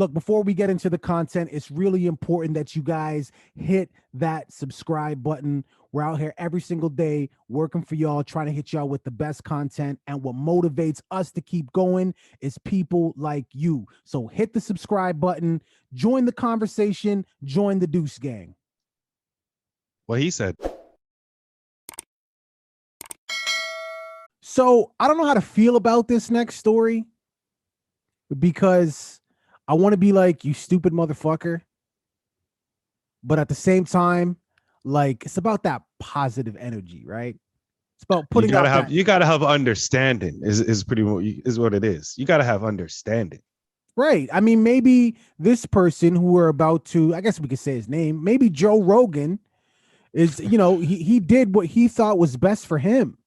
Look, before we get into the content, it's really important that you guys hit that subscribe button. We're out here every single day working for y'all, trying to hit y'all with the best content. And what motivates us to keep going is people like you. So hit the subscribe button, join the conversation, join the Deuce Gang. What he said. So I don't know how to feel about this next story because I want to be like, you stupid motherfucker. But at the same time, like, it's about that positive energy, right? It's about putting you gotta have understanding is pretty much is what it is. You gotta have understanding. Right. I mean, maybe this person who we're about to, I guess we could say his name, maybe Joe Rogan is, he did what he thought was best for him.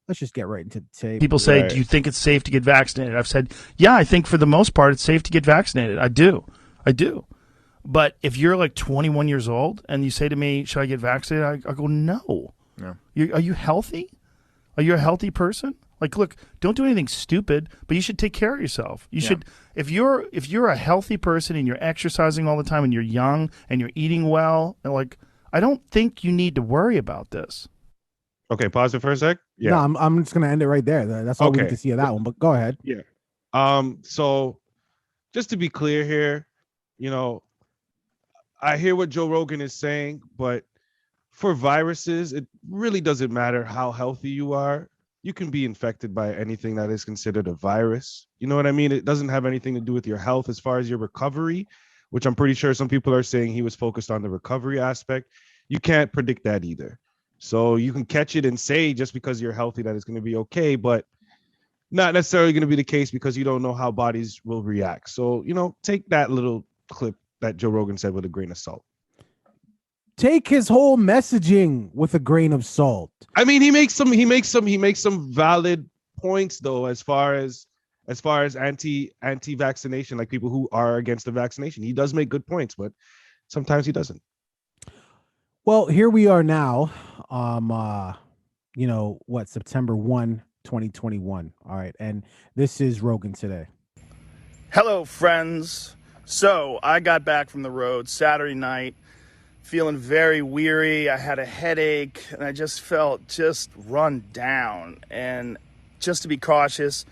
Let's just get right into the tape. People say, do you think it's safe to get vaccinated? I've said, yeah, I think for the most part, it's safe to get vaccinated. I do. But if you're like 21 years old and you say to me, should I get vaccinated? I go, no. Yeah. Are you healthy? Are you a healthy person? Like, look, don't do anything stupid, but you should take care of yourself. You should, if you're a healthy person and you're exercising all the time and you're young and you're eating well, and like, I don't think you need to worry about this. Okay, pause it for a sec. Yeah. No, I'm just gonna end it right there. That's all we need to see of that one. But go ahead. Yeah. So just to be clear here, I hear what Joe Rogan is saying, but for viruses, it really doesn't matter how healthy you are. You can be infected by anything that is considered a virus. You know what I mean? It doesn't have anything to do with your health as far as your recovery, which I'm pretty sure some people are saying he was focused on the recovery aspect. You can't predict that either. So you can catch it and say just because you're healthy that it's going to be okay, but not necessarily going to be the case because you don't know how bodies will react. So, take that little clip that Joe Rogan said with a grain of salt. Take his whole messaging with a grain of salt. I mean, he makes some valid points though, as far as anti-vaccination, like people who are against the vaccination. He does make good points, but sometimes he doesn't. Well, here we are now. September 1, 2021. All right. And this is Rogan today. Hello, friends. So I got back from the road Saturday night, feeling very weary. I had a headache and I just felt just run down. And just to be cautious,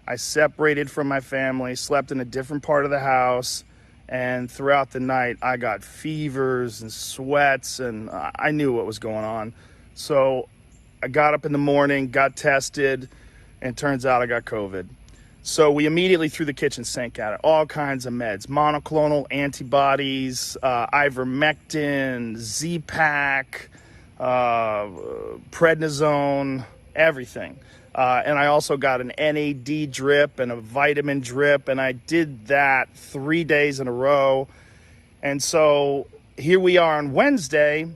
I separated from my family, slept in a different part of the house. And throughout the night, I got fevers and sweats, and I knew what was going on. So I got up in the morning, got tested, and turns out I got COVID. So we immediately threw the kitchen sink at it. All kinds of meds, monoclonal antibodies, ivermectin, Z-Pak, prednisone, everything. And I also got an NAD drip and a vitamin drip, and I did that 3 days in a row. And so here we are on Wednesday,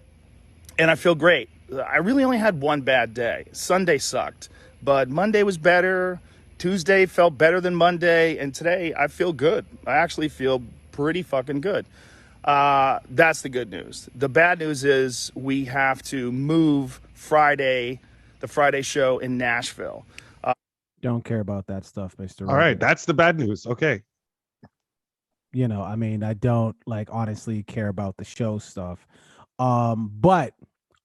and I feel great. I really only had one bad day. Sunday sucked, but Monday was better. Tuesday felt better than Monday, and today I feel good. I actually feel pretty fucking good. That's the good news. The bad news is we have to move the Friday show in Nashville. Don't care about that stuff, Mr. All right, that's the bad news. Okay. I don't honestly care about the show stuff. But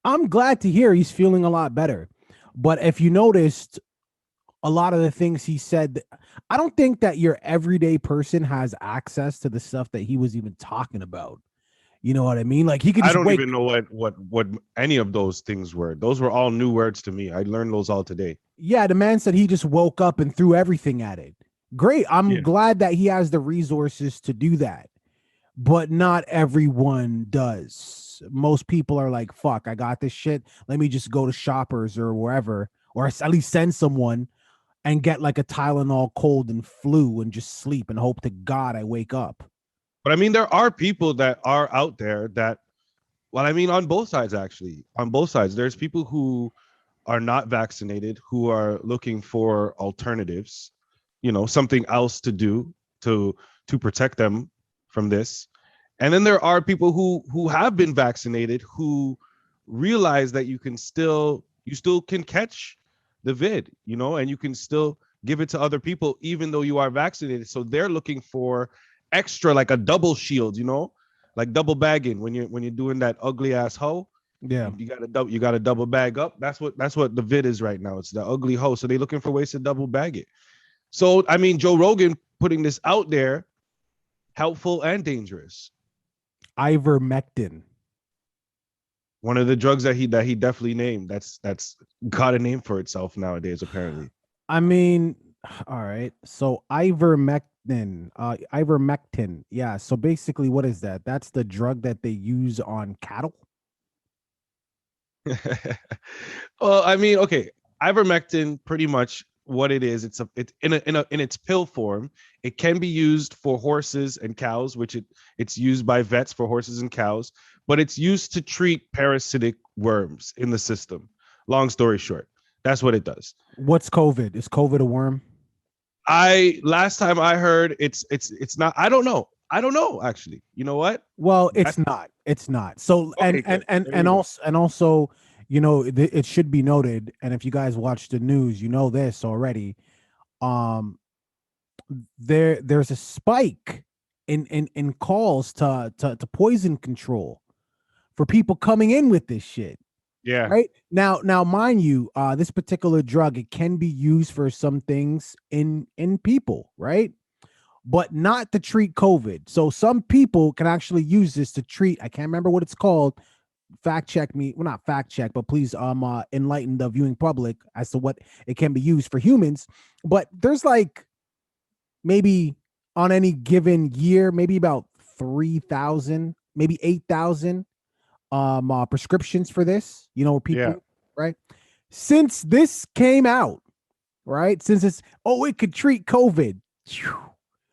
I'm glad to hear he's feeling a lot better. But if you noticed, a lot of the things he said, I don't think that your everyday person has access to the stuff that he was even talking about. You know what I mean? Like he could. Just even know what any of those things were. Those were all new words to me. I learned those all today. Yeah, the man said he just woke up and threw everything at it. Great. I'm glad that he has the resources to do that, but not everyone does. Most people are like, "Fuck, I got this shit. Let me just go to Shoppers or wherever, or at least send someone and get like a Tylenol cold and flu and just sleep and hope to God I wake up." But I mean, there are people that are out there that, on both sides, actually. On both sides, there's people who are not vaccinated, who are looking for alternatives, something else to do to protect them from this. And then there are people who have been vaccinated, who realize that you still can catch the vid, and you can still give it to other people, even though you are vaccinated. So they're looking for extra, like a double shield, like double bagging when you're doing that ugly ass hoe. Yeah. You got to double bag up. That's what the vid is right now. It's the ugly hoe. So they're looking for ways to double bag it. So I mean, Joe Rogan putting this out there, helpful and dangerous. Ivermectin. One of the drugs that he definitely named. That's got a name for itself nowadays, apparently. I mean, all right. So ivermectin. Yeah. So basically, what is that? That's the drug that they use on cattle. Well, I mean, okay, ivermectin, pretty much what it is. It's in its pill form. It can be used for horses and cows, which it's used by vets for horses and cows, but it's used to treat parasitic worms in the system. Long story short, that's what it does. What's COVID? Is COVID a worm? Last time I heard, it's not. I don't know actually. You know what? Well, it's not. It's not. So Okay, and also, it should be noted, and if you guys watch the news, you know this already. There's a spike in calls to poison control for people coming in with this shit. Yeah. Right now, mind you, this particular drug, it can be used for some things in people, right? But not to treat COVID. So some people can actually use this to treat. I can't remember what it's called. Fact check me. Well, not fact check, but please enlighten the viewing public as to what it can be used for humans. But there's like maybe on any given year, maybe about 3,000, maybe 8,000 prescriptions for this. Where people, right? Since this came out, right? Since it could treat COVID.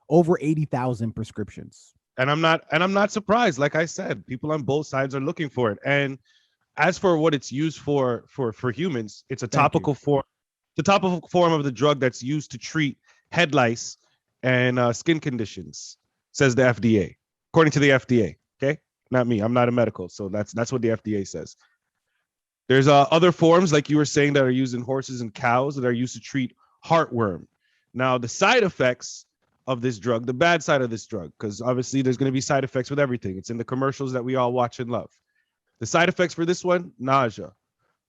Over 80,000 prescriptions. And I'm not surprised. Like I said, people on both sides are looking for it. And as for what it's used for humans, it's a topical form. The topical form of the drug that's used to treat head lice and skin conditions, says the FDA, according to the FDA. Okay, not me. I'm not a medical, so that's what the FDA says. There's other forms, like you were saying, that are used in horses and cows that are used to treat heartworm. Now, the side effects of this drug, the bad side of this drug, because obviously there's going to be side effects with everything. It's in the commercials that we all watch and love. The side effects for this one: nausea,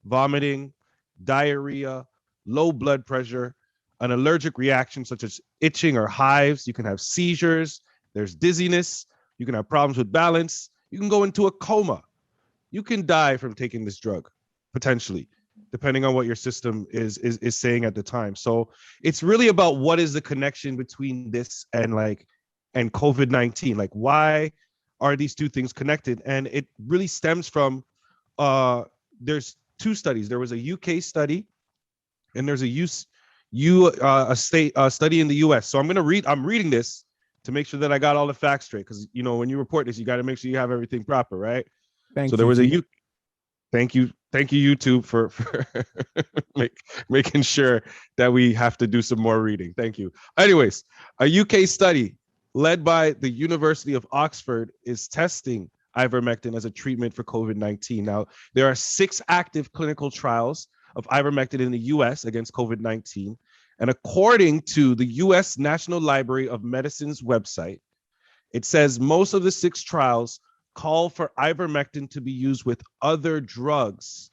vomiting, diarrhea, low blood pressure, an allergic reaction such as itching or hives. You can have seizures. There's dizziness. You can have problems with balance. You can go into a coma. You can die from taking this drug, potentially, depending on what your system is saying at the time. So it's really about what is the connection between this and COVID-19. Like, why are these two things connected? And it really stems from there's two studies. There was a UK study, and there's a state study in the US. So I'm reading this to make sure that I got all the facts straight, because when you report this, you got to make sure you have everything proper, right? Thank you, YouTube, for making sure that we have to do some more reading. Thank you. Anyways, a UK study led by the University of Oxford is testing ivermectin as a treatment for COVID-19. Now, there are 6 active clinical trials of ivermectin in the US against COVID-19. And according to the US National Library of Medicine's website, it says most of the 6 trials call for ivermectin to be used with other drugs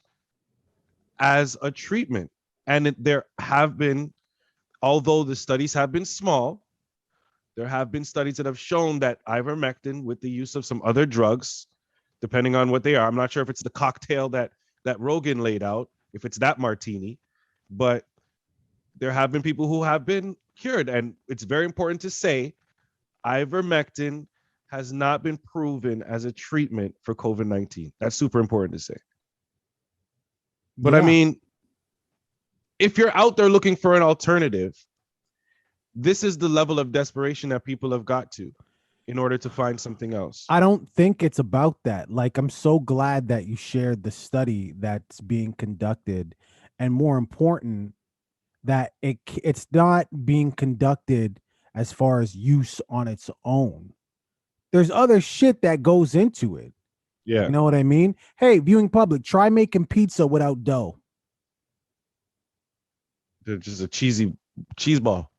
as a treatment. And there have been, although the studies have been small, there have been studies that have shown that ivermectin with the use of some other drugs, depending on what they are. I'm not sure if it's the cocktail that Rogan laid out, if it's that martini, but there have been people who have been cured. And it's very important to say ivermectin has not been proven as a treatment for COVID-19. That's super important to say. But I mean, if you're out there looking for an alternative, this is the level of desperation that people have got to in order to find something else. I don't think it's about that. Like, I'm so glad that you shared the study that's being conducted, and more important, that it's not being conducted as far as use on its own. There's other shit that goes into it. Yeah. You know what I mean? Hey, viewing public, try making pizza without dough. They're just a cheesy cheese ball.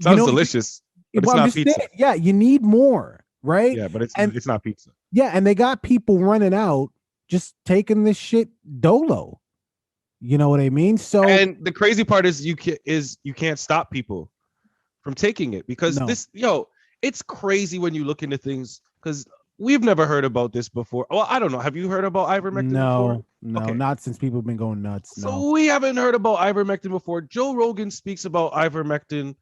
Sounds delicious. But it's Well, I'm not just pizza. saying, yeah, you need more, right? Yeah, but And it's not pizza. yeah, and they got people running out just taking this shit dolo. You know what I mean? So And the crazy part is you can't stop people from taking it because no, it's crazy when you look into things because we've never heard about this before. Well, I don't know. Have you heard about ivermectin before? no, Okay. not since people have been going nuts. No. So we haven't heard about ivermectin before. Joe Rogan speaks about ivermectin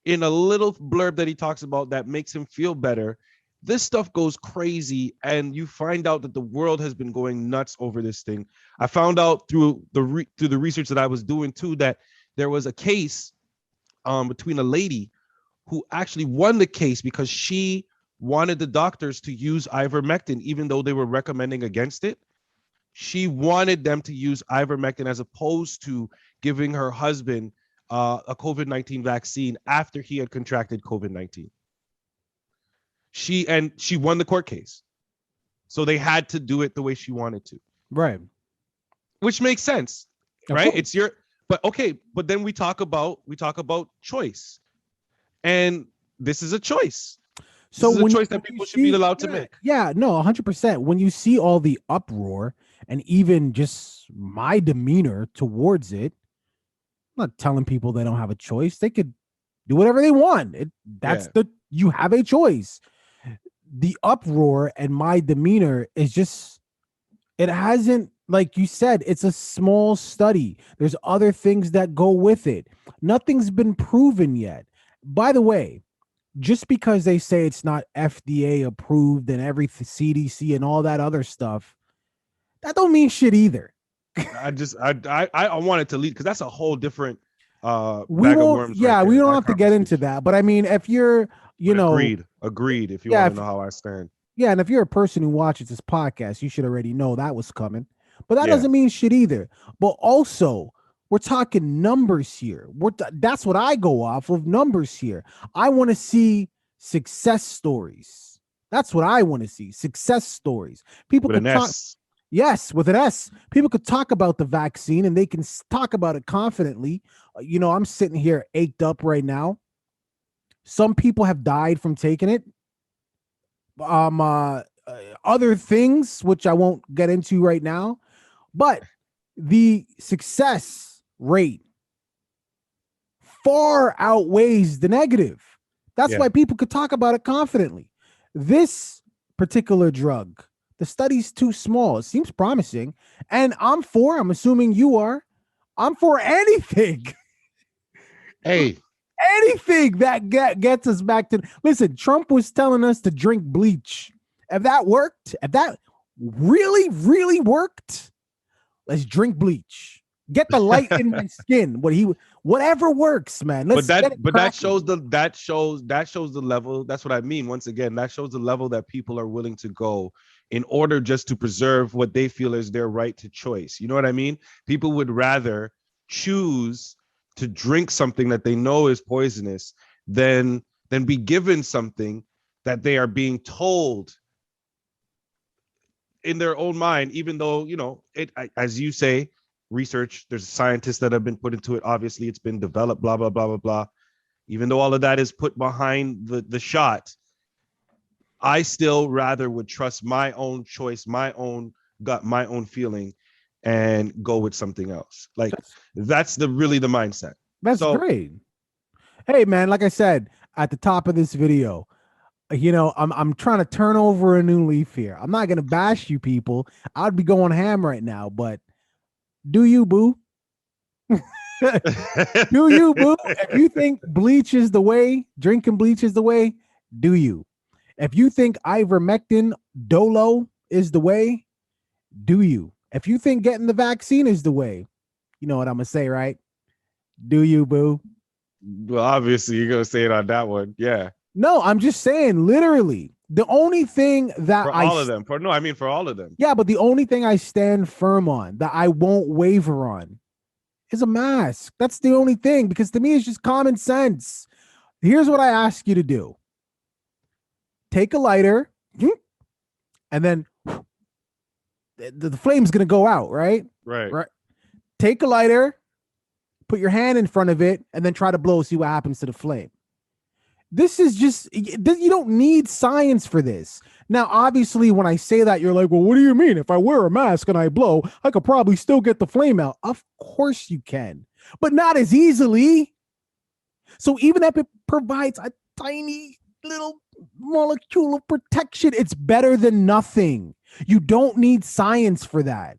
in a little blurb that he talks about that makes him feel better. This stuff goes crazy, and you find out that the world has been going nuts over this thing. I found out through the research that I was doing too that there was a case between a lady who actually won the case because she wanted the doctors to use ivermectin even though they were recommending against it. She wanted them to use ivermectin as opposed to giving her husband a COVID-19 vaccine after he had contracted COVID-19. She won the court case. So they had to do it the way she wanted to. Right. Which makes sense, right? It's your but then we talk about choice. And this is a choice. So this is a choice that people should be allowed to make. Yeah, no, 100%. When you see all the uproar and even just my demeanor towards it, I'm not telling people they don't have a choice. They could do whatever they want. You have a choice. The uproar and my demeanor is just, it hasn't, like you said, it's a small study. There's other things that go with it. Nothing's been proven yet. By the way, just because they say it's not FDA approved and every CDC and all that other stuff, that don't mean shit either. I wanted to lead because that's a whole different we don't have to get into that. But I mean, if you're, agreed. If you want to know how I stand. Yeah, and if you're a person who watches this podcast, you should already know that was coming. But that doesn't mean shit either. But also, we're talking numbers here. That's what I go off of, numbers here. I want to see success stories. That's what I want to see, success stories. People with could an talk. S. Yes, with an S. People could talk about the vaccine and they can talk about it confidently. I'm sitting here ached up right now. Some people have died from taking it. Other things, which I won't get into right now, but the success rate far outweighs the negative. That's why people could talk about it confidently. This particular drug, the study's too small. It seems promising. And I'm assuming you are, I'm for anything. Hey. Anything that gets us back to, listen, Trump was telling us to drink bleach. If that worked, if that really, really worked, let's drink bleach. Get the light in my skin. Whatever works, man. That shows the level. That's what I mean. Once again, that shows the level that people are willing to go in order just to preserve what they feel is their right to choice. You know what I mean? People would rather choose to drink something that they know is poisonous than be given something that they are being told in their own mind, even though, as you say, research, there's scientists that have been put into it. Obviously, it's been developed, blah, blah, blah, blah, blah. Even though all of that is put behind the shot, I still rather would trust my own choice, my own gut, my own feeling, and go with something else. Like that's really the mindset. That's great. Hey man, like I said at the top of this video, I'm trying to turn over a new leaf here. I'm not gonna bash you people. I'd be going ham right now, but do you, boo? Do you, boo? If you think bleach is the way, drinking bleach is the way, do you? If you think ivermectin dolo is the way, do you? If you think getting the vaccine is the way, you know what I'm gonna say, right? Do you, boo? Well, obviously you're gonna say it on that one. Yeah. No, I'm just saying, literally, the only thing that for all of them. For all of them. Yeah, but the only thing I stand firm on, that I won't waver on, is a mask. That's the only thing, because to me it's just common sense. Here's what I ask you to do. Take a lighter, and then the flame's gonna go out, right? Right. Take a lighter, put your hand in front of it, and then try to blow, see what happens to the flame. This is just, you don't need science for this. Now, obviously, when I say that, you're like, well, what do you mean? If I wear a mask and I blow, I could probably still get the flame out. Of course you can, but not as easily. So even if it provides a tiny little molecule of protection, it's better than nothing. You don't need science for that.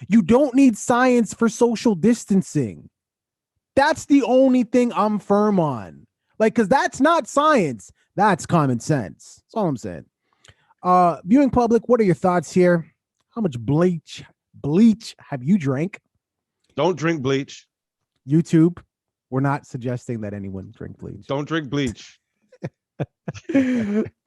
You don't need science for social distancing. That's the only thing I'm firm on. Like, because that's not science. That's common sense. That's all I'm saying. Viewing public, what are your thoughts here? How much bleach have you drank? Don't drink bleach. YouTube, we're not suggesting that anyone drink bleach. Don't drink bleach.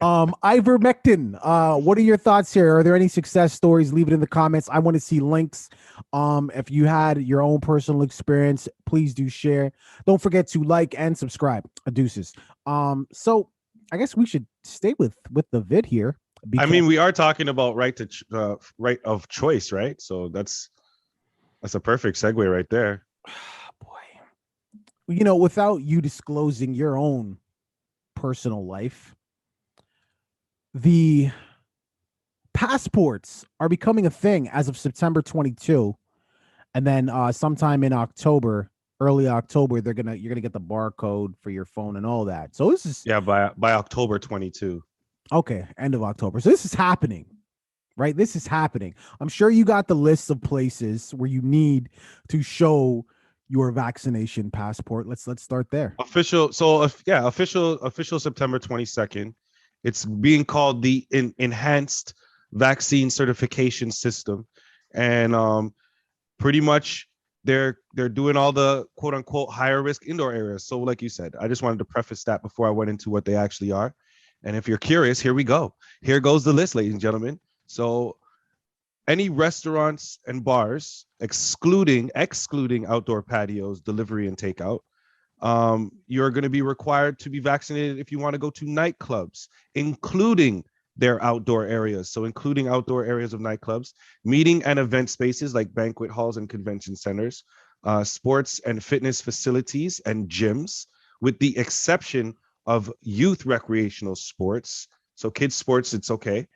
Ivermectin. What are your thoughts here? Are there any success stories? Leave it in the comments. I want to see links. If you had your own personal experience, please do share. Don't forget to like and subscribe. Deuces. So I guess we should stay with the vid here. I mean, we are talking about right of choice, right? So that's a perfect segue right there. Boy, without you disclosing your own personal life, the passports are becoming a thing as of September 22, and then sometime in October, early October, you're gonna get the barcode for your phone and all that. So this is by October 22. Okay, end of October. So this is happening, right? This is happening. I'm sure you got the list of places where you need to show your vaccination passport. Let's start there. Official September 22nd. It's being called the Enhanced Vaccine Certification System, and pretty much they're doing all the quote unquote higher risk indoor areas. So like you said, I just wanted to preface that before I went into what they actually are. And if you're curious, here we go. Here goes the list, ladies and gentlemen. So any restaurants and bars, excluding outdoor patios, delivery and takeout, you're going to be required to be vaccinated if you want to go to nightclubs, including their outdoor areas. So including outdoor areas of nightclubs, meeting and event spaces like banquet halls and convention centers, sports and fitness facilities and gyms, with the exception of youth recreational sports. So kids sports, it's okay.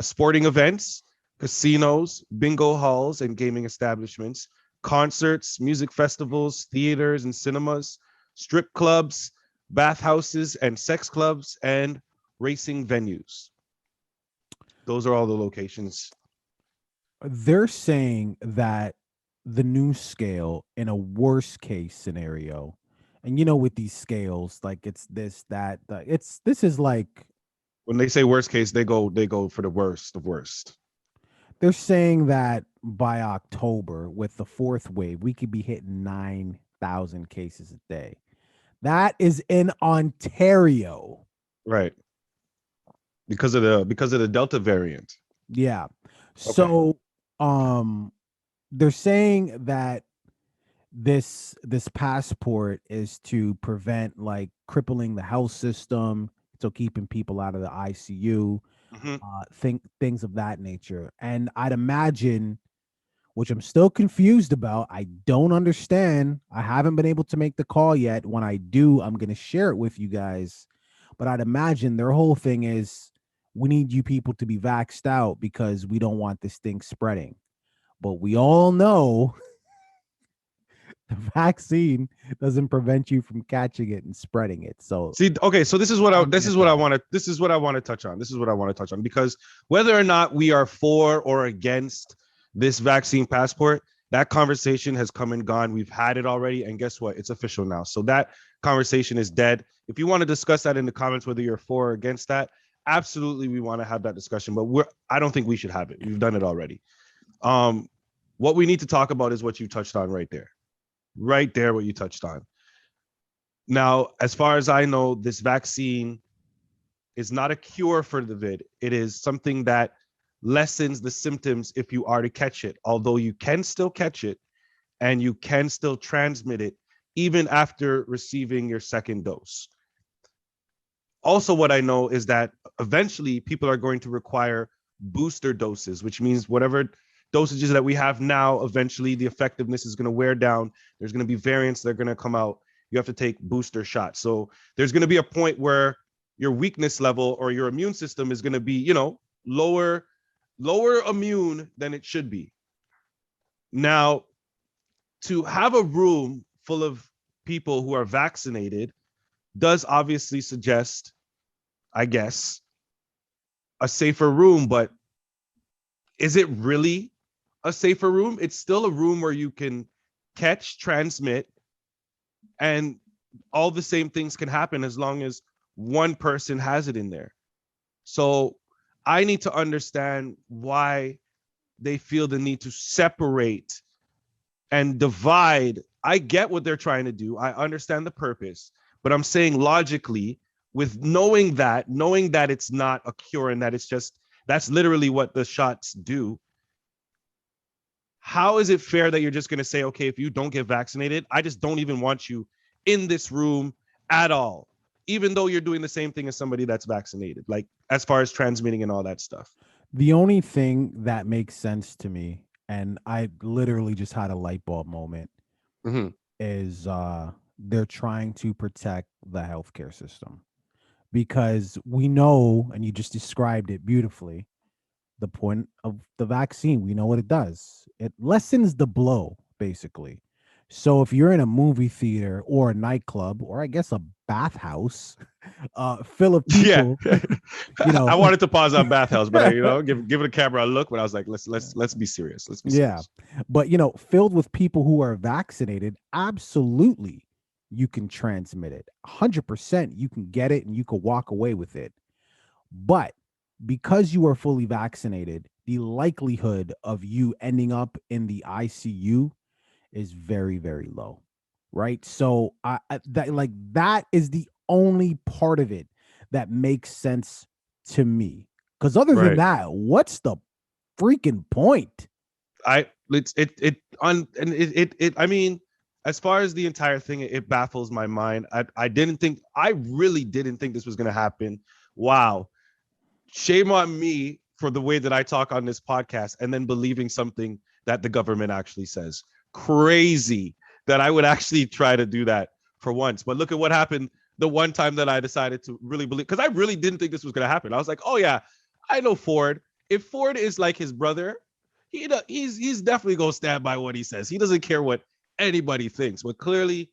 Sporting events, casinos, bingo halls and gaming establishments, concerts, music festivals, theaters and cinemas, strip clubs, bathhouses and sex clubs, and racing venues. Those are all the locations. They're saying that the new scale, in a worst case scenario, and with these scales, like it's this, that, this is like, when they say worst case, they go for the worst of worst. They're saying that by October, with the fourth wave, we could be hitting 9,000 cases a day. That is in Ontario, right? Because of the Delta variant. Yeah. So, they're saying that this passport is to prevent like crippling the health system, so keeping people out of the ICU, things of that nature. And I'd imagine, which I'm still confused about, I don't understand. I haven't been able to make the call yet. When I do, I'm going to share it with you guys. But I'd imagine their whole thing is, we need you people to be vaxxed out because we don't want this thing spreading. But we all know the vaccine doesn't prevent you from catching it and spreading it. So this is what I want to touch on, because whether or not we are for or against this vaccine passport, that conversation has come and gone. We've had it already, and guess what? It's official now. So that conversation is dead. If you want to discuss that in the comments, whether you're for or against that, absolutely, we want to have that discussion. But I don't think we should have it. We've done it already. What we need to talk about is what you touched on right there. Right there, what you touched on. Now, as far as I know, this vaccine is not a cure for the vid. It is something that lessens the symptoms if you are to catch it, although you can still catch it and you can still transmit it even after receiving your second dose. Also, what I know is that eventually people are going to require booster doses, which means whatever dosages that we have now, eventually the effectiveness is going to wear down. There's going to be variants that are going to come out. you have to take booster shots. So there's going to be a point where your weakness level or your immune system is going to be, lower immune than it should be. Now, to have a room full of people who are vaccinated does obviously suggest, I guess, a safer room, but is it really a safer room? It's still a room where you can catch, transmit, and all the same things can happen as long as one person has it in there. So I need to understand why they feel the need to separate and divide. I get what they're trying to do. I understand the purpose, but I'm saying logically, with knowing that it's not a cure and that that's literally what the shots do. How is it fair that you're just going to say, okay, if you don't get vaccinated, I just don't even want you in this room at all, even though you're doing the same thing as somebody that's vaccinated, like as far as transmitting and all that stuff? The only thing that makes sense to me, and I literally just had a light bulb moment, is they're trying to protect the healthcare system, because we know, and you just described it beautifully, the point of the vaccine. We know what it does. It lessens the blow, basically. So if you're in a movie theater or a nightclub, or I guess a bathhouse, full of people, I wanted to pause on bathhouse, but give the camera a look. But I was like, let's be serious. Let's be serious. Yeah, but filled with people who are vaccinated, absolutely, you can transmit it. 100%, you can get it and you can walk away with it. But because you are fully vaccinated, the likelihood of you ending up in the ICU is very, very low, right? So that is the only part of it that makes sense to me. Because other than that, what's the freaking point? I mean, as far as the entire thing, it baffles my mind. I really didn't think this was going to happen. Wow. Shame on me for the way that I talk on this podcast and then believing something that the government actually says. Crazy that I would actually try to do that for once. But look at what happened the one time that I decided to really believe, because I really didn't think this was going to happen. I was like, oh yeah, I know Ford. If Ford is like his brother, he's definitely going to stand by what he says. He doesn't care what anybody thinks. But clearly,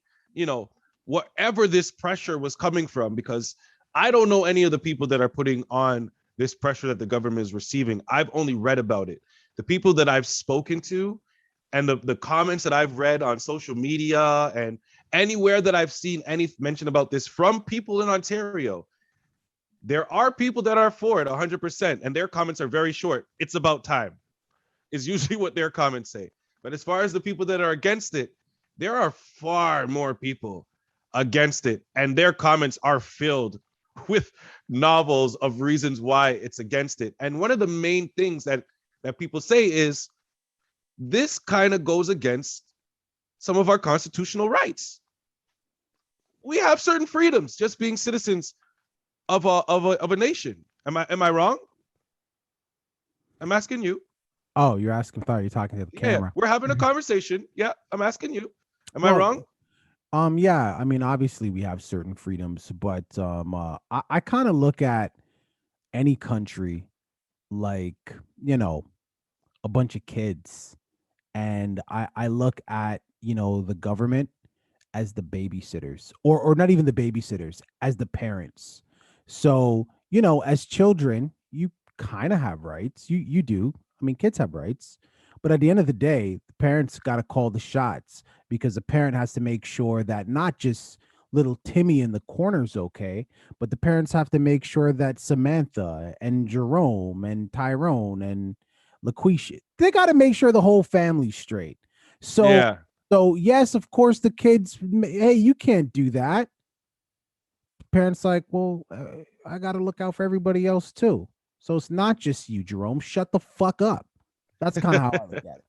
whatever this pressure was coming from, because I don't know any of the people that are putting on this pressure that the government is receiving. I've only read about it. The people that I've spoken to and the comments that I've read on social media and anywhere that I've seen any mention about this from people in Ontario, there are people that are for it 100%, and their comments are very short. It's about time is usually what their comments say. But as far as the people that are against it, there are far more people against it, and their comments are filled with novels of reasons why it's against it. And one of the main things that people say is this kind of goes against some of our constitutional rights. We have certain freedoms just being citizens of a nation. Am I wrong? I'm asking you. Oh, you're asking. Thought you're talking to the camera. We're having a conversation. Yeah, I'm asking you. Am I wrong? Yeah, I mean, obviously we have certain freedoms, but I kind of look at any country like, a bunch of kids, and I look at, the government as the babysitters, or not even the babysitters, as the parents. So, as children, you kind of have rights. You do. I mean, kids have rights. But at the end of the day, the parents got to call the shots, because the parent has to make sure that not just little Timmy in the corner's okay, but the parents have to make sure that Samantha and Jerome and Tyrone and LaQuisha, they got to make sure the whole family's straight. So yes, of course, the kids, hey, you can't do that. Parents like, well, I got to look out for everybody else too. So it's not just you, Jerome. Shut the fuck up. That's kind of how I look at it.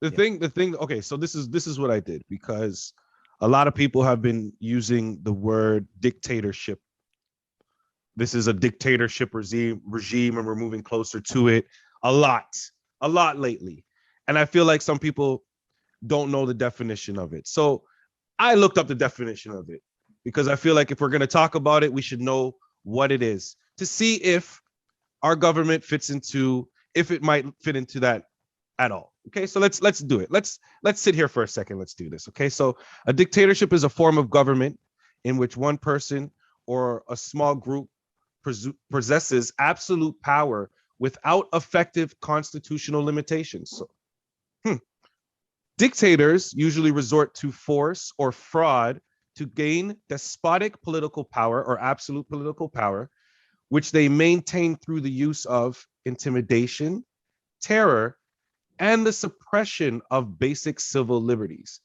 The thing. Okay, so this is what I did, because a lot of people have been using the word dictatorship. This is a dictatorship regime, and we're moving closer to it a lot lately. And I feel like some people don't know the definition of it. So I looked up the definition of it because I feel like if we're going to talk about it, we should know what it is to see if our government if it might fit into that at all. Okay, so let's do it. Let's sit here for a second. Let's do this. Okay, so a dictatorship is a form of government in which one person or a small group possesses absolute power without effective constitutional limitations. So, dictators usually resort to force or fraud to gain despotic political power or absolute political power, which they maintain through the use of intimidation, terror, and the suppression of basic civil liberties.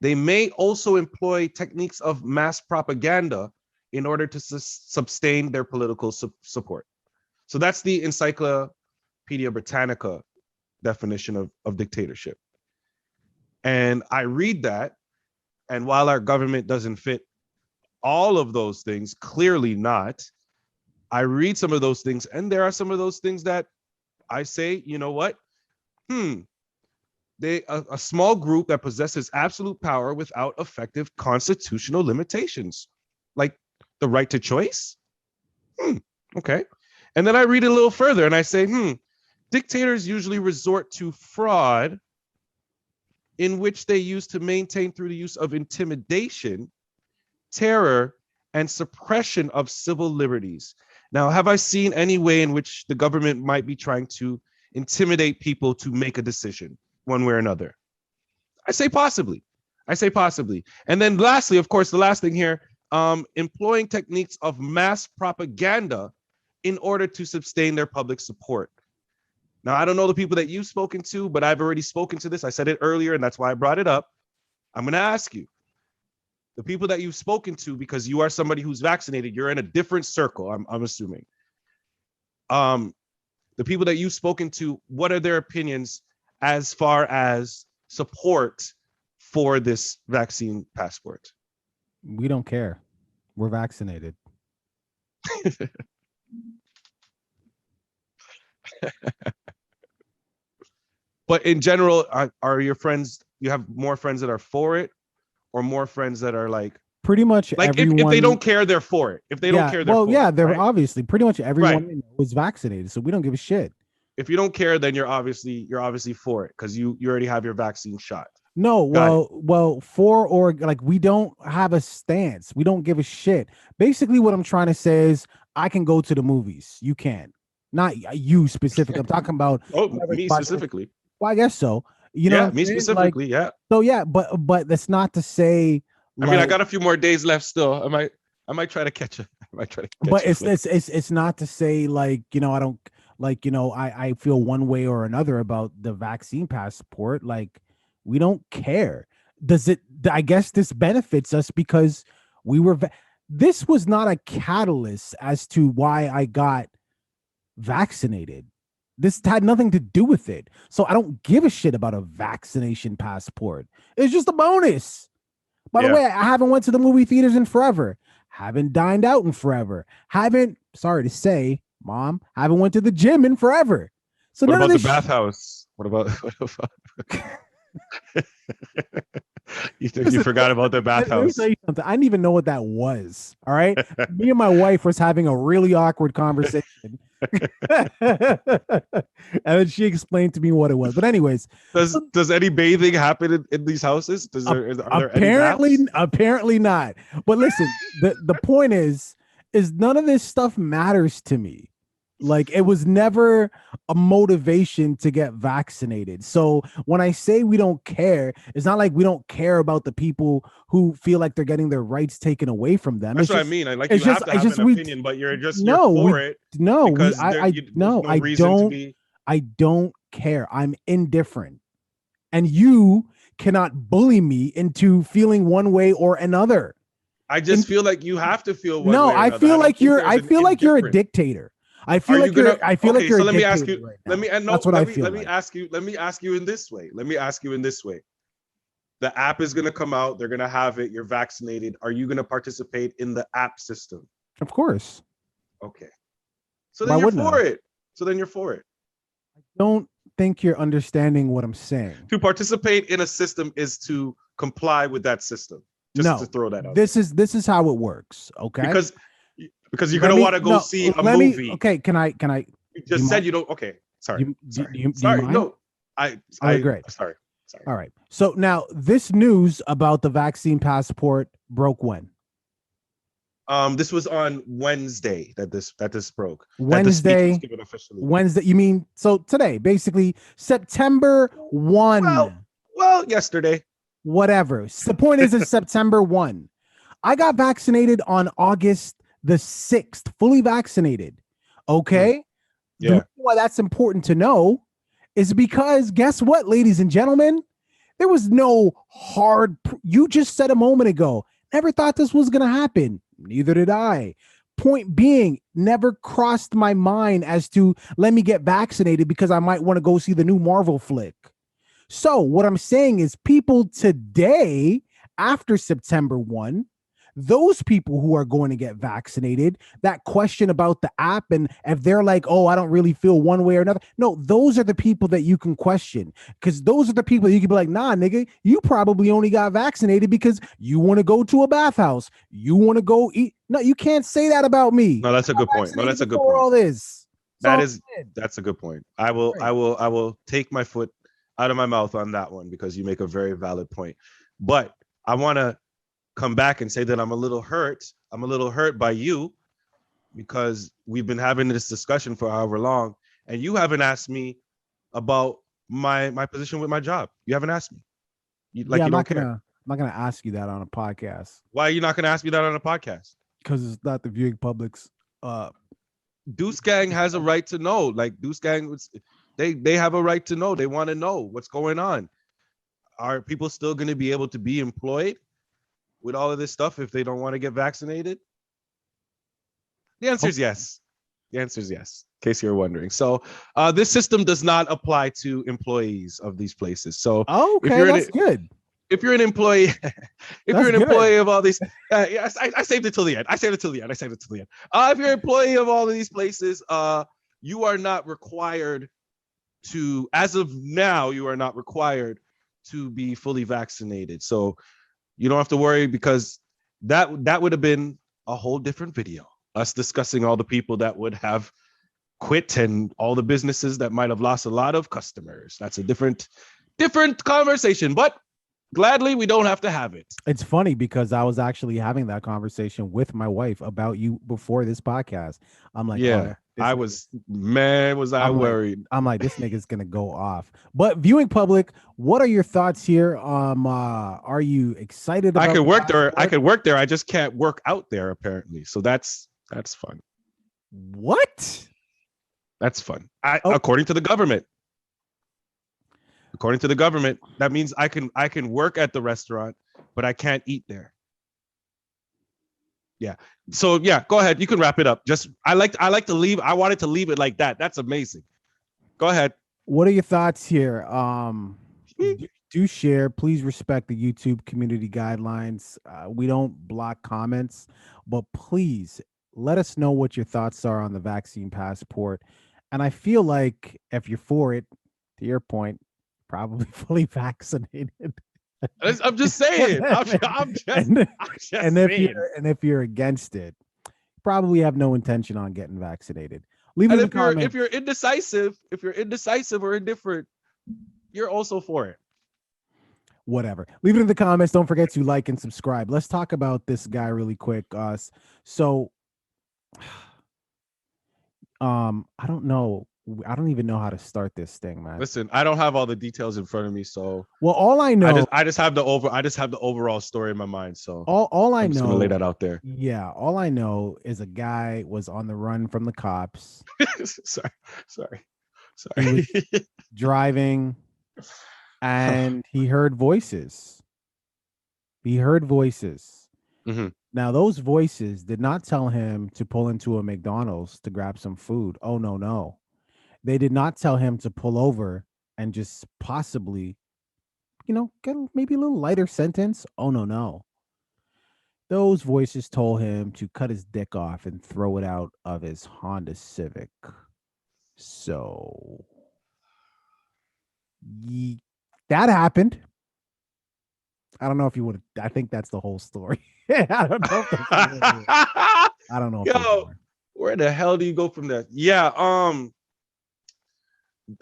They may also employ techniques of mass propaganda in order to sustain their political support. So that's the Encyclopedia Britannica definition of dictatorship. And I read that, and while our government doesn't fit all of those things, clearly not, I read some of those things, and there are some of those things that I say, you know what? A small group that possesses absolute power without effective constitutional limitations, like the right to choice. Okay. And then I read a little further and I say, dictators usually resort to fraud in which they use to maintain through the use of intimidation, terror, and suppression of civil liberties. Now, have I seen any way in which the government might be trying to intimidate people to make a decision one way or another? I say possibly. And then lastly, of course, the last thing here, employing techniques of mass propaganda in order to sustain their public support. Now, I don't know the people that you've spoken to, but I've already spoken to this. I said it earlier, and that's why I brought it up. I'm going to ask you, the people that you've spoken to, because you are somebody who's vaccinated, you're in a different circle, I'm assuming. The people that you've spoken to, what are their opinions as far as support for this vaccine passport? We don't care. We're vaccinated. But in general, are your friends, you have more friends that are for it or more friends that are like pretty much like everyone, if they don't care, they're for it. If they don't care, they're for it, they're right? obviously pretty much everyone was vaccinated, so we don't give a shit. If you don't care, then you're obviously for it because you already have your vaccine shot. No, well, for or like we don't have a stance. We don't give a shit. Basically, what I'm trying to say is I can go to the movies. You can. Not you specifically. I'm talking about me specifically. Well, I guess so. You know, me specifically, yeah. So yeah, but that's not to say. I mean, I got a few more days left still. I might try to catch it. But it's not to say like, you know, I don't like, you know, I feel one way or another about the vaccine passport. Like, we don't care. I guess this benefits us because we were. This was not a catalyst as to why I got vaccinated. This had nothing to do with it. So I don't give a shit about a vaccination passport. It's just a bonus. By the way, I haven't went to the movie theaters in forever. Haven't dined out in forever. Sorry to say, Mom, haven't went to the gym in forever. So what about the bathhouse? What about you forgot about the bathhouse. Let me tell you something. I didn't even know what that was. All right. Me and my wife was having a really awkward conversation. And then she explained to me what it was. But anyways, does any bathing happen in these houses? Are there apparently not. But listen, the point is none of this stuff matters to me. Like, it was never a motivation to get vaccinated. So when I say we don't care, it's not like we don't care about the people who feel like they're getting their rights taken away from them. That's what I mean. Like, you have to have an opinion, but you're for it. No, I don't care. I'm indifferent. And you cannot bully me into feeling one way or another. I just feel like you have to feel one way or another. I feel like you're a dictator. I feel like you're so let me ask you. Right, let me ask you in this way. The app is going to come out. They're going to have it. You're vaccinated. Are you going to participate in the app system? Of course. Okay. So then you're for it. I don't think you're understanding what I'm saying. To participate in a system is to comply with that system. Just to throw that out. This is how it works. Okay. Because you're going to want to go see a movie. Okay. Can I? You just said you don't. Okay. Sorry. Do Sorry. you mind? No. Great. Sorry. All right. So now this news about the vaccine passport broke when? This was on Wednesday that this broke. Wednesday. Wednesday. You mean so today? Basically, September 1. Well, yesterday. Whatever. The point is, it's September 1. I got vaccinated on August the 6th, fully vaccinated. Okay. Yeah. The reason why that's important to know is because guess what, ladies and gentlemen? There was no hard. You just said a moment ago, never thought this was going to happen. Neither did I. Point being, never crossed my mind as to let me get vaccinated because I might want to go see the new Marvel flick. So what I'm saying is people today, after September 1, those people who are going to get vaccinated, that question about the app and if they're like, oh, I don't really feel one way or another. No, those are the people that you can question because those are the people you can be like, nah, nigga, you probably only got vaccinated because you want to go to a bathhouse. You want to go eat. No, you can't say that about me. No, that's a good point. No, that's a good point. All this. That's a good point. I will take my foot out of my mouth on that one because you make a very valid point. But I want to come back and say that I'm a little hurt. I'm a little hurt by you because we've been having this discussion for however long, and you haven't asked me about my position with my job. You haven't asked me. I'm not gonna ask you that on a podcast. Why are you not gonna ask me that on a podcast? Because it's not the viewing public's. Deuce Gang has a right to know. Like Deuce Gang, they have a right to know. They want to know what's going on. Are people still going to be able to be employed with all of this stuff if they don't want to get vaccinated? The answer is yes. The answer is yes, in case you're wondering. So this system does not apply to employees of these places. So that's good. If you're an employee, employee of all these, yes, I saved it till the end. If you're an employee of all of these places, you are not required to, as of now, you are not required to be fully vaccinated. So you don't have to worry because that would have been a whole different video. Us discussing all the people that would have quit and all the businesses that might have lost a lot of customers. That's a different conversation, but gladly we don't have to have it. It's funny because I was actually having that conversation with my wife about you before this podcast. I'm like, yeah. I was worried. I'm like, this nigga's gonna go off. But viewing public, what are your thoughts here? Are you excited about I could work there. I just can't work out there apparently. So that's fun. What? That's fun. According to the government. According to the government, that means I can work at the restaurant, but I can't eat there. Yeah. So yeah, go ahead. You can wrap it up. I like to leave. I wanted to leave it like that. That's amazing. Go ahead. What are your thoughts here? Do share. Please respect the YouTube community guidelines. We don't block comments, but please let us know what your thoughts are on the vaccine passport. And I feel like if you're for it, to your point, probably fully vaccinated. I'm just saying. If you're against it, probably have no intention on getting vaccinated. Leave it in the comments. If you're indecisive or indifferent, you're also for it. Whatever. Leave it in the comments. Don't forget to like and subscribe. Let's talk about this guy really quick. So I don't know. I don't even know how to start this thing, man. Listen, I don't have all the details in front of me, so well, all I know, I just have the overall story in my mind. So all I I'm just know, gonna lay that out there. Yeah, all I know is a guy was on the run from the cops. sorry. He was driving, and he heard voices. Mm-hmm. Now, those voices did not tell him to pull into a McDonald's to grab some food. Oh, no. They did not tell him to pull over and just possibly, get maybe a little lighter sentence. Oh, no. Those voices told him to cut his dick off and throw it out of his Honda Civic. So that happened. I don't know if you would. I think that's the whole story. I don't know. I don't know. Yo, where the hell do you go from there? Yeah.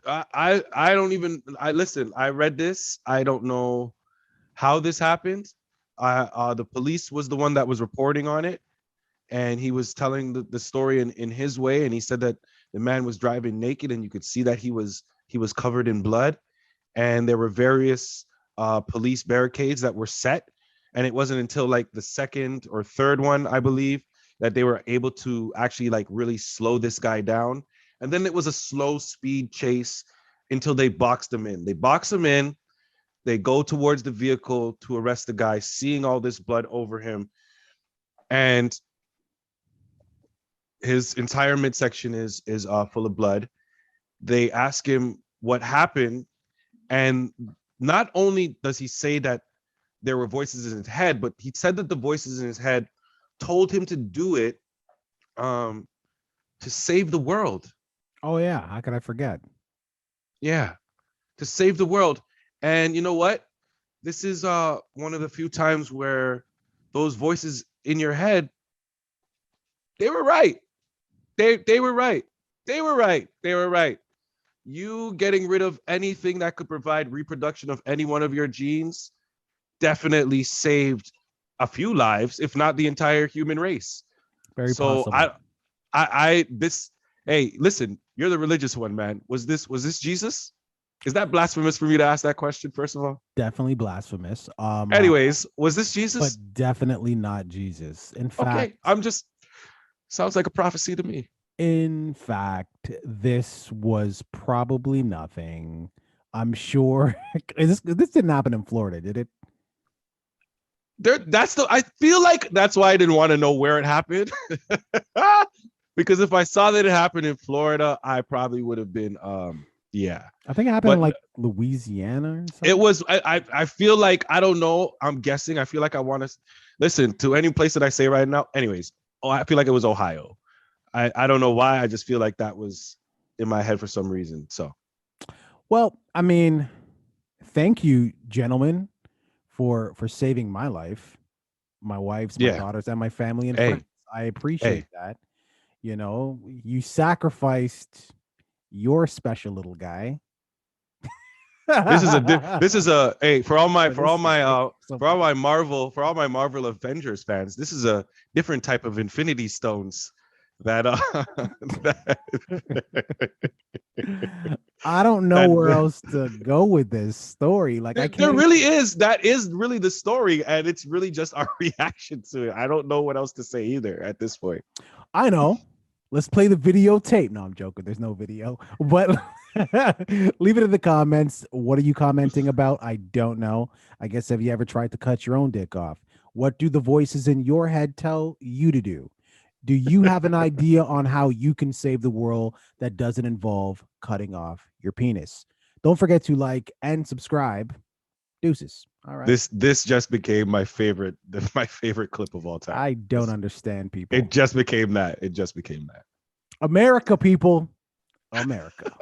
I don't even. I listen. I read this. I don't know how this happened. The police was the one that was reporting on it, and he was telling the story in his way. And he said that the man was driving naked, and you could see that he was covered in blood, and there were various police barricades that were set. And it wasn't until like the second or third one, I believe, that they were able to actually like really slow this guy down. And then it was a slow speed chase until they boxed him in. They box him in. They go towards the vehicle to arrest the guy, seeing all this blood over him. And his entire midsection is full of blood. They ask him what happened. And not only does he say that there were voices in his head, but he said that the voices in his head told him to do it to save the world. Oh yeah, how could I forget? Yeah, to save the world. And you know what? This is one of the few times where those voices in your head, they were right. They were right. They were right. They were right. You getting rid of anything that could provide reproduction of any one of your genes definitely saved a few lives, if not the entire human race. Very possible. Hey, listen, you're the religious one, man. Was this Jesus? Is that blasphemous for me to ask that question, first of all? Definitely blasphemous. Anyways, was this Jesus? But definitely not Jesus. In fact, okay, sounds like a prophecy to me. In fact, this was probably nothing. I'm sure this didn't happen in Florida, did it? I feel like that's why I didn't want to know where it happened. Because if I saw that it happened in Florida, I probably would have been yeah. I think it happened in like Louisiana or something. It was I feel like, I don't know, I'm guessing. I feel like I want to listen to any place that I say right now. Anyways, I feel like it was Ohio. I don't know why. I just feel like that was in my head for some reason. So, well, I mean, thank you, gentlemen, for saving my life, my wife's, my daughters, and my family and friends. I appreciate that. You know, you sacrificed your special little guy. This is a for all my Marvel Avengers fans, this is a different type of Infinity Stones that I don't know where else to go with this story. Like, there really is. That is really the story, and it's really just our reaction to it. I don't know what else to say either at this point. I know. Let's play the videotape. No, I'm joking. There's no video, but leave it in the comments. What are you commenting about? I don't know. I guess, have you ever tried to cut your own dick off? What do the voices in your head tell you to do? Do you have an idea on how you can save the world that doesn't involve cutting off your penis? Don't forget to like and subscribe. Deuces. All right. This just became my favorite clip of all time. I don't understand people. It just became that. America, people. America.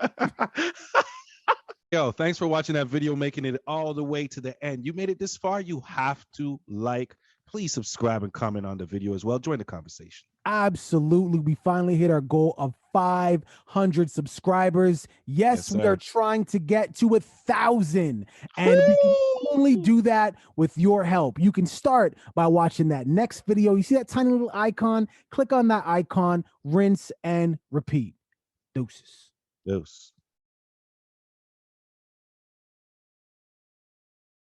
Yo, thanks for watching that video, making it all the way to the end. You made it this far, you have to like. Please subscribe and comment on the video as well. Join the conversation. Absolutely. We finally hit our goal of 500 subscribers. Yes, we are trying to get to 1,000. And we can only do that with your help. You can start by watching that next video. You see that tiny little icon? Click on that icon, rinse and repeat. Deuces. Deuce.